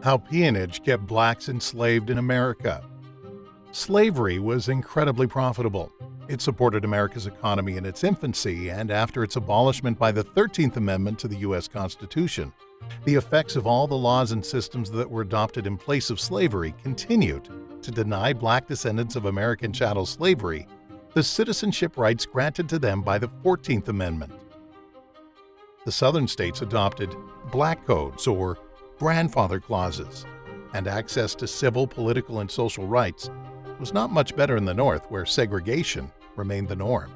How peonage kept blacks enslaved in America. Slavery was incredibly profitable. It supported America's economy in its infancy and after its abolishment by the 13th Amendment to the U.S. Constitution. The effects of all the laws and systems that were adopted in place of slavery continued to deny black descendants of American chattel slavery the citizenship rights granted to them by the 14th Amendment. The Southern states adopted black codes or grandfather clauses, and access to civil, political, and social rights was not much better in the North, where segregation remained the norm.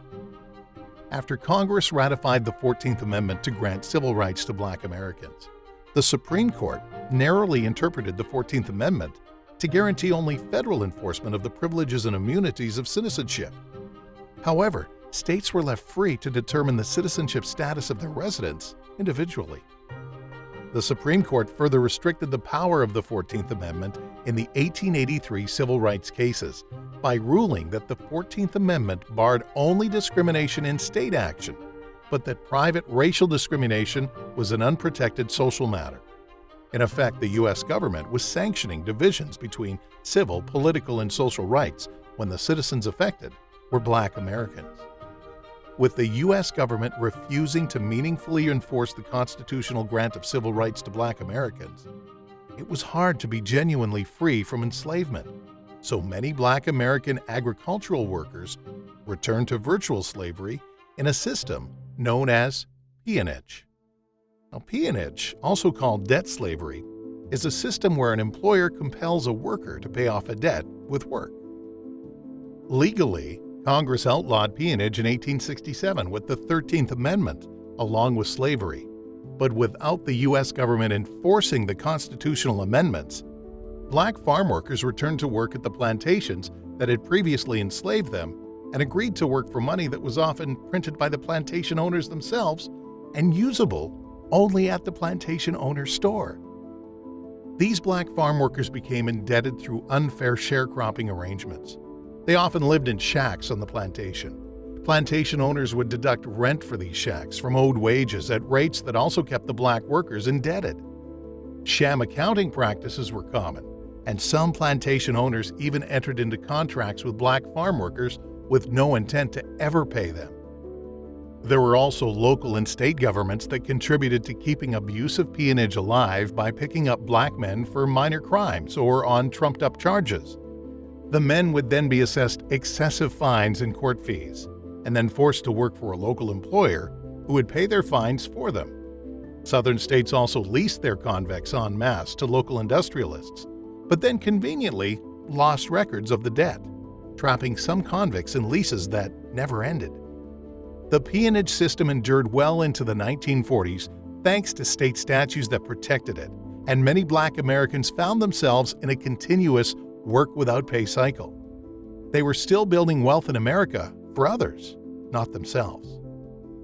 After Congress ratified the 14th Amendment to grant civil rights to black Americans, the Supreme Court narrowly interpreted the 14th Amendment to guarantee only federal enforcement of the privileges and immunities of citizenship. However, states were left free to determine the citizenship status of their residents individually. The Supreme Court further restricted the power of the 14th Amendment in the 1883 civil rights cases by ruling that the 14th Amendment barred only discrimination in state action, but that private racial discrimination was an unprotected social matter. In effect, the U.S. government was sanctioning divisions between civil, political, and social rights when the citizens affected were black Americans. With the U.S. government refusing to meaningfully enforce the constitutional grant of civil rights to black Americans, it was hard to be genuinely free from enslavement. So many black American agricultural workers returned to virtual slavery in a system known as peonage. Now, peonage, also called debt slavery, is a system where an employer compels a worker to pay off a debt with work. Legally, Congress outlawed peonage in 1867 with the 13th Amendment, along with slavery. But without the U.S. government enforcing the constitutional amendments, black farm workers returned to work at the plantations that had previously enslaved them and agreed to work for money that was often printed by the plantation owners themselves and usable only at the plantation owner's store. These black farm workers became indebted through unfair sharecropping arrangements. They often lived in shacks on the plantation. Plantation owners would deduct rent for these shacks from owed wages at rates that also kept the black workers indebted. Sham accounting practices were common, and some plantation owners even entered into contracts with black farm workers with no intent to ever pay them. There were also local and state governments that contributed to keeping abusive peonage alive by picking up black men for minor crimes or on trumped-up charges. The men would then be assessed excessive fines and court fees, and then forced to work for a local employer who would pay their fines for them. Southern states also leased their convicts en masse to local industrialists, but then conveniently lost records of the debt, trapping some convicts in leases that never ended. The peonage system endured well into the 1940s thanks to state statutes that protected it, and many black Americans found themselves in a continuous work-without-pay cycle. They were still building wealth in America for others, not themselves.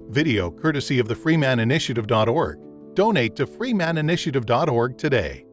Video courtesy of the freemaninitiative.org. Donate to freemaninitiative.org today.